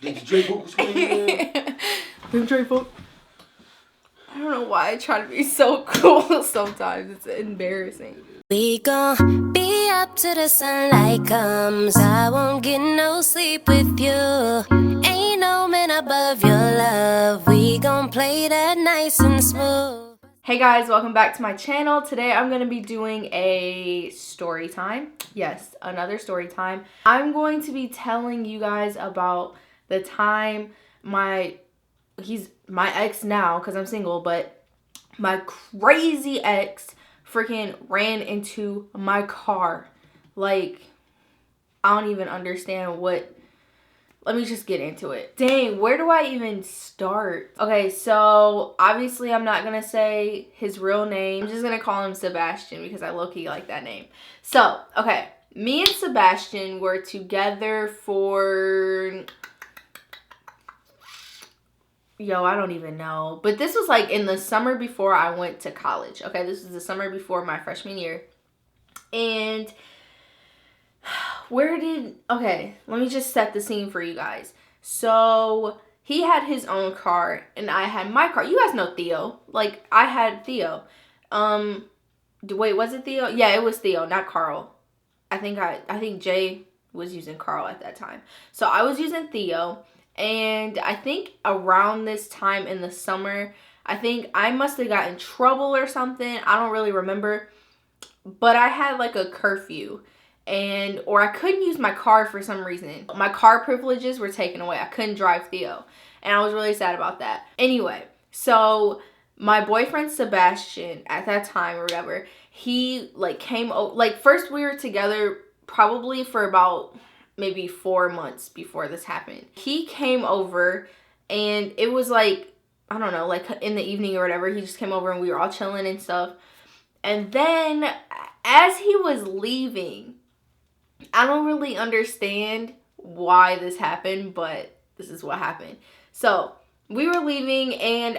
Did the Drake vocals come in? Them Drake vocals. I don't know why I try to be so cool sometimes. It's embarrassing. We gon' be up to the sunlight comes. I won't get no sleep with you. Ain't no man above your love. We gon' play that nice and smooth. Hey guys, welcome back to my channel. Today I'm going to be doing a story time. Yes, another story time. I'm going to be telling you guys about the time he's my ex now because I'm single, but my crazy ex freaking ran into my car. Like, I don't even understand what. Let me just get into it. Dang, where do I even start? Okay, so obviously I'm not gonna say his real name. I'm just gonna call him Sebastian because I low-key like that name. So, okay, me and Sebastian were together for, I don't even know. But this was like in the summer before I went to college. Okay, this was the summer before my freshman year. And okay, let me just set the scene for you guys. So he had his own car and I had my car. You guys know Theo. Like, I had Theo. Wait, was it Theo? Yeah, it was Theo, not Carl. I think Jay was using Carl at that time. So I was using Theo, and I think around this time in the summer, I think I must have gotten in trouble or something. I don't really remember. But I had like a curfew. Or I couldn't use my car for some reason. My car privileges were taken away. I couldn't drive Theo. And I was really sad about that. Anyway, so my boyfriend Sebastian at that time or whatever, he like came over. Like, first we were together probably for about maybe 4 months before this happened. He came over and it was like, I don't know, like in the evening or whatever. He just came over and we were all chilling and stuff. And then as he was leaving, I don't really understand why this happened, but this is what happened. So we were leaving and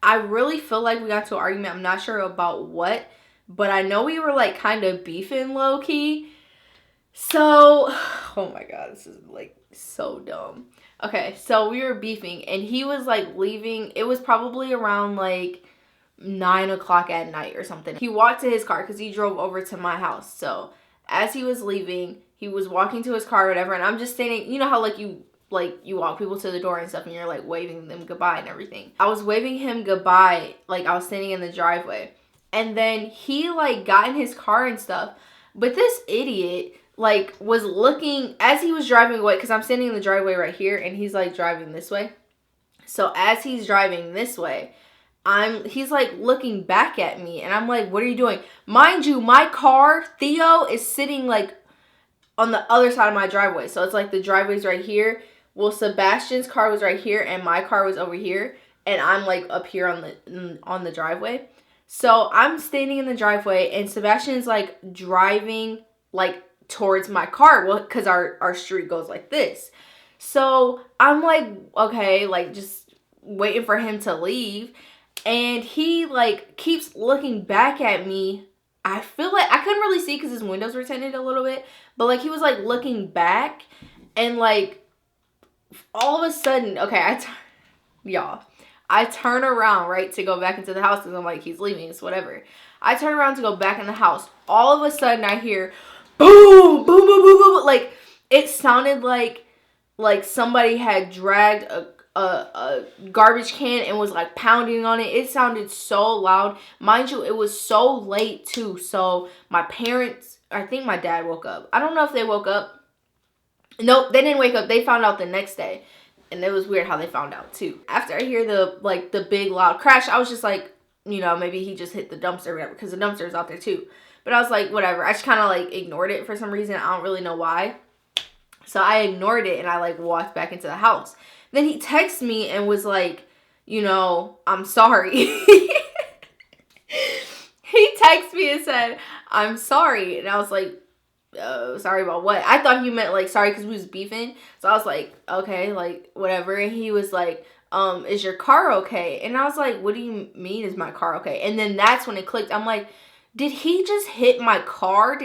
I really feel like we got into an argument. I'm not sure about what, but I know we were like kind of beefing low key. So, oh my God, this is like so dumb. Okay, so we were beefing and he was like leaving. It was probably around like 9 o'clock at night or something. He walked to his car because he drove over to my house. So as he was leaving, he was walking to his car or whatever, and I'm just standing, you know how you walk people to the door and stuff and you're like waving them goodbye and everything. I was waving him goodbye, like I was standing in the driveway. And then he like got in his car and stuff. But this idiot like was looking as he was driving away, because I'm standing in the driveway right here and he's like driving this way. So as he's driving this way, he's like looking back at me and I'm like, what are you doing? Mind you, my car, Theo, is sitting like on the other side of my driveway. So it's like the driveway's right here. Well, Sebastian's car was right here and my car was over here. And I'm like up here on the driveway. So I'm standing in the driveway and Sebastian's like driving like towards my car. Well, because our street goes like this. So I'm like, okay, like just waiting for him to leave. And he like keeps looking back at me. I feel like I couldn't really see because his windows were tinted a little bit. But like he was like looking back. And like all of a sudden, okay, I turn around, right, to go back into the house because I'm like, he's leaving, it's whatever. I turn around to go back in the house. All of a sudden I hear boom, boom, boom, boom, boom. Like it sounded like somebody had dragged a garbage can and was like pounding on it. It sounded so loud. Mind you, it was so late too. So my parents, I think my dad woke up. I don't know if they woke up. Nope, they didn't wake up. They found out the next day. And it was weird how they found out too. After I hear the big loud crash, I was just like, maybe he just hit the dumpster or whatever, because the dumpster is out there too. But I was like, whatever. I just kind of like ignored it for some reason. I don't really know why. So I ignored it and I like walked back into the house. Then he texted me and was like, I'm sorry. He texted me and said, I'm sorry. And I was like, sorry about what? I thought he meant like sorry because we was beefing. So I was like, okay, like whatever. And he was like, is your car okay? And I was like, what do you mean is my car okay? And then that's when it clicked. I'm like, did he just hit my car?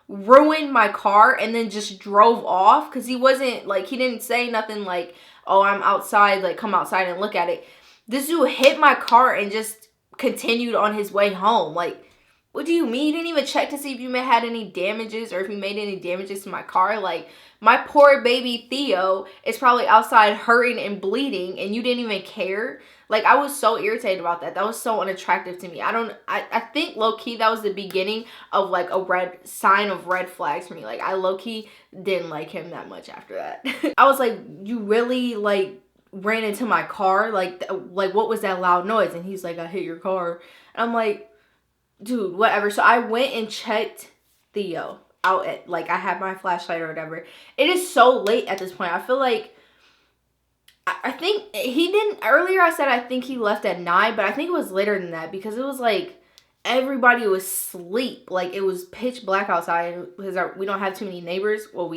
ruined my car and then just drove off, because he wasn't like, he didn't say nothing like, oh, I'm outside, like come outside and look at it. This dude hit my car and just continued on his way home. Like, what do you mean? You didn't even check to see if you had any damages or if you made any damages to my car? Like, my poor baby Theo is probably outside hurting and bleeding and you didn't even care. Like, I was so irritated about that. That was so unattractive to me. I think low-key that was the beginning of like a sign of red flags for me. Like, I low-key didn't like him that much after that. I was like, you really like ran into my car? Like what was that loud noise? And he's like, I hit your car. And I'm like, dude, whatever. So I went and checked Theo out at, like, I had my flashlight or whatever. It is so late at this point. I feel like, I think he didn't, earlier I said I think he left at 9, but I think it was later than that, because it was like everybody was asleep. Like, it was pitch black outside because we don't have too many neighbors. Well,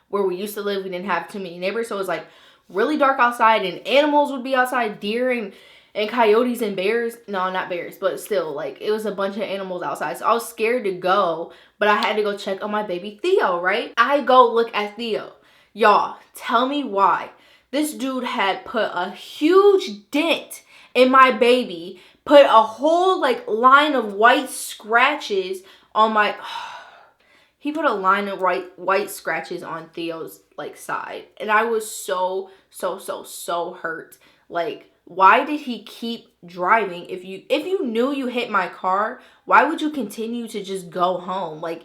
where we used to live, we didn't have too many neighbors. So it was like really dark outside, and animals would be outside, deer and coyotes and bears. No, not bears, but still, like, it was a bunch of animals outside. So I was scared to go, but I had to go check on my baby Theo, right? I go look at Theo. Y'all, tell me why. This dude had put a huge dent in my baby, put a whole, like, line of white scratches on my... He put a line of white scratches on Theo's, like, side. And I was so hurt. Like, why did he keep driving? If you knew you hit my car, why would you continue to just go home? Like,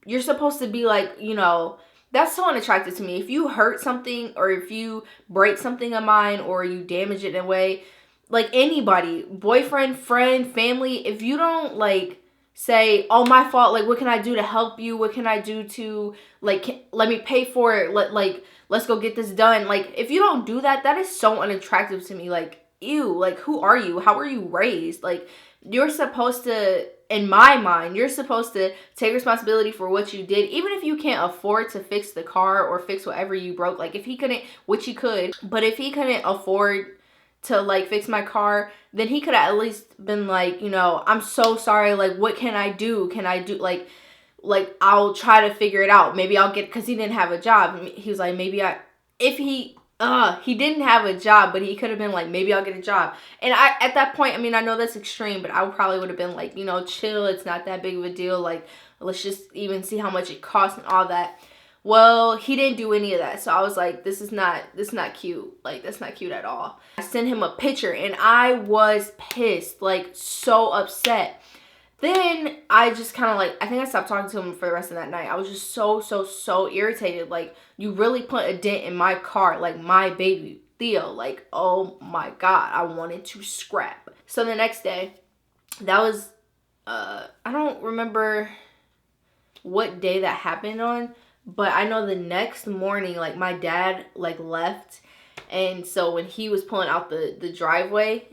you're supposed to be like, you know, that's so unattractive to me. If you hurt something, or if you break something of mine, or you damage it in a way, like, anybody, boyfriend, friend, family, if you don't, like, say, oh, my fault, like, what can I do to help you? What can I do to, like, let me pay for it? Let's go get this done. Like, if you don't do that, that is so unattractive to me. Like, ew, like, who are you? How were you raised? Like, you're supposed to, in my mind, you're supposed to take responsibility for what you did, even if you can't afford to fix the car or fix whatever you broke. Like, if he couldn't, which he could, but if he couldn't afford to, like, fix my car, then he could have at least been like, you know, I'm so sorry, like, what can I do? Can I do, like, I'll try to figure it out. Maybe I'll get, because he didn't have a job. He was like, maybe he didn't have a job, but he could have been like, maybe I'll get a job. And at that point, I mean, I know that's extreme, but I probably would have been like, you know, chill, it's not that big of a deal. Like, let's just even see how much it costs and all that. Well, he didn't do any of that. So I was like, this is not cute. Like, that's not cute at all. I sent him a picture and I was pissed, like, so upset. Then I just kind of, like, I think I stopped talking to him for the rest of that night. I was just so irritated. Like, you really put a dent in my car, like, my baby Theo. Like, oh my God, I wanted to scrap. So the next day, that was, I don't remember what day that happened on, but I know the next morning, like, my dad, like, left. And so when he was pulling out the driveway,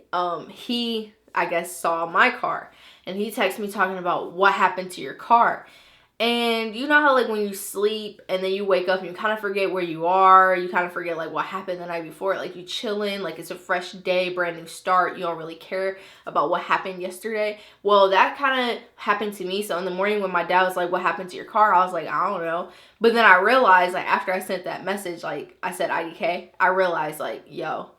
he, I guess, saw my car. And he texted me talking about what happened to your car. And you know how, like, when you sleep and then you wake up and you kind of forget where you are. You kind of forget, like, what happened the night before. Like, you chilling, like, it's a fresh day, brand new start. You don't really care about what happened yesterday. Well, that kind of happened to me. So in the morning when my dad was like, what happened to your car? I was like, I don't know. But then I realized, like, after I sent that message, like, I said IDK. I realized, like, yo,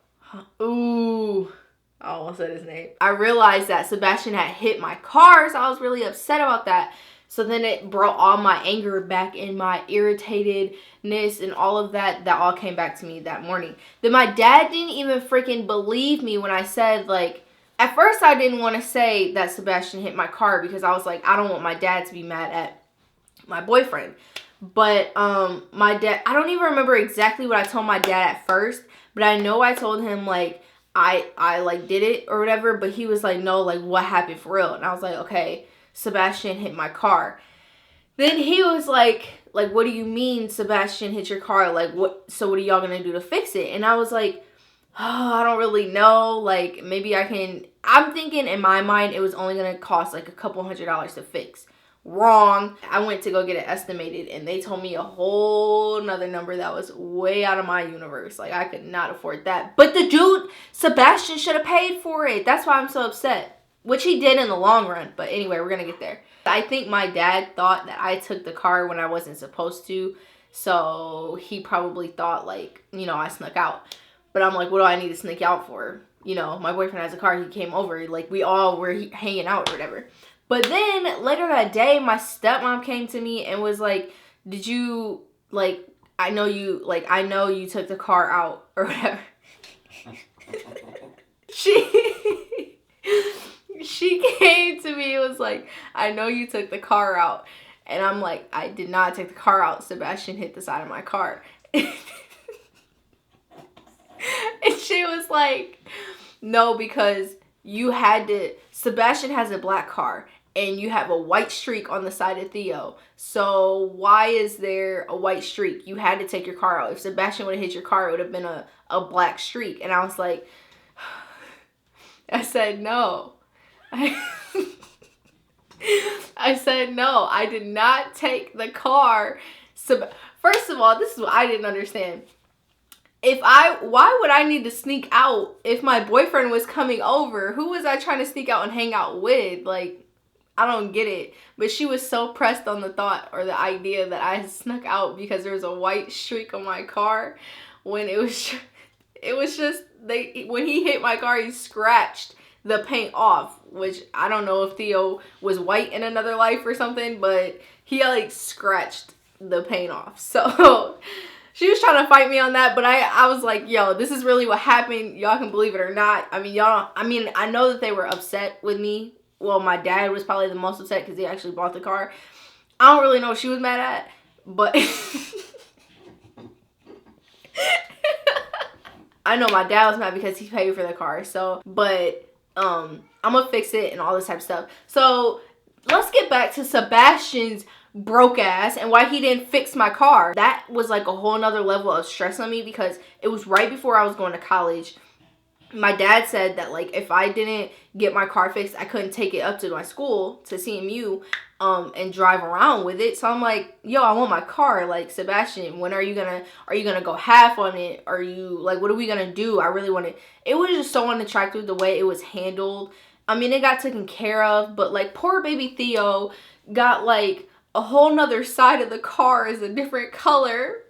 ooh, I almost said his name. I realized that Sebastian had hit my car, so I was really upset about that. So then it brought all my anger back and my irritatedness and all of that. That all came back to me that morning. Then my dad didn't even freaking believe me when I said, like, at first I didn't want to say that Sebastian hit my car because I was like, I don't want my dad to be mad at my boyfriend. But my dad, I don't even remember exactly what I told my dad at first, but I know I told him, like, I like did it or whatever, but he was like, no, like, what happened for real? And I was like, okay, Sebastian hit my car. Then he was like, what do you mean Sebastian hit your car? Like, what, so what are y'all gonna do to fix it? And I was like, oh, I don't really know. Like, maybe I can, I'm thinking in my mind, it was only gonna cost like a couple $100s to fix. Wrong. I went to go get it estimated and they told me a whole nother number that was way out of my universe. Like, I could not afford that. But the dude, Sebastian, should have paid for it. That's why I'm so upset. which he did in the long run. But anyway, we're gonna get there. I think my dad thought that I took the car when I wasn't supposed to. So he probably thought like, you know, I snuck out. But I'm like, what do I need to sneak out for? You know, my boyfriend has a car. He came over. Like, we all were hanging out or whatever. But then later that day, my stepmom came to me and was like, did you, like, I know you took the car out or whatever. She came to me and was like, I know you took the car out. And I'm like, I did not take the car out. Sebastian hit the side of my car. And she was like, no, because you had to, Sebastian has a black car and you have a white streak on the side of Theo. So why is there a white streak? You had to take your car out. If Sebastian would have hit your car, it would have been a black streak. And I was like, I said, no. I said, no, I did not take the car. So, first of all, this is what I didn't understand. Why would I need to sneak out if my boyfriend was coming over? Who was I trying to sneak out and hang out with? Like, I don't get it. But she was so pressed on the thought or the idea that I snuck out because there was a white streak on my car when it was just, when he hit my car, he scratched the paint off, which I don't know if Theo was white in another life or something, but he like scratched the paint off. So she was trying to fight me on that, but I was like, yo, this is really what happened. Y'all can believe it or not. I mean, I know that they were upset with me. Well, my dad was probably the most upset because he actually bought the car. I don't really know what she was mad at, but I know my dad was mad because he paid for the car. So, but I'm gonna fix it and all this type of stuff. So let's get back to Sebastian's broke ass and why he didn't fix my car. That was like a whole nother level of stress on me because it was right before I was going to college. My dad said that like if I didn't get my car fixed, I couldn't take it up to my school to CMU and drive around with it. So I'm like, yo, I want my car. Like, Sebastian, when are you gonna go half on it? Are you like, what are we gonna do? I really want it. It was just so unattractive the way it was handled. I mean, it got taken care of, but like poor baby Theo got like a whole nother side of the car is a different color.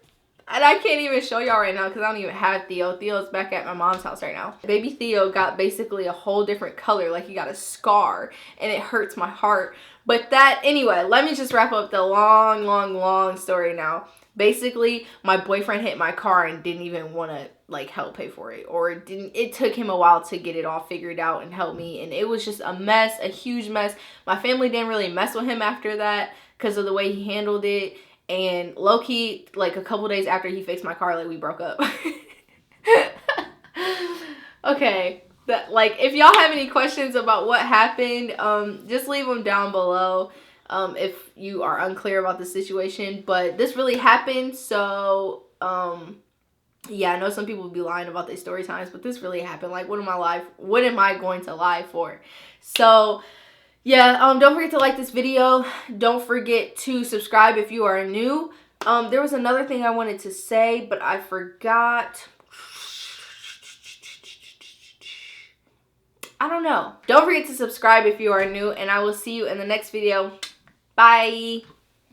And I can't even show y'all right now because I don't even have Theo. Theo's back at my mom's house right now. Baby Theo got basically a whole different color. Like, he got a scar and it hurts my heart. But that, anyway, let me just wrap up the long story now. Basically, my boyfriend hit my car and didn't even want to like help pay for it. Or it took him a while to get it all figured out and help me. And it was just a mess, a huge mess. My family didn't really mess with him after that because of the way he handled it. And low-key, like a couple days after he fixed my car, like, we broke up. Okay, like, if y'all have any questions about what happened, just leave them down below if you are unclear about the situation. But this really happened, so yeah, I know some people would be lying about their story times, but this really happened. Like, what am I going to lie for? So yeah, don't forget to like this video. Don't forget to subscribe if you are new. There was another thing I wanted to say, but I forgot. I don't know. Don't forget to subscribe if you are new, and I will see you in the next video. Bye.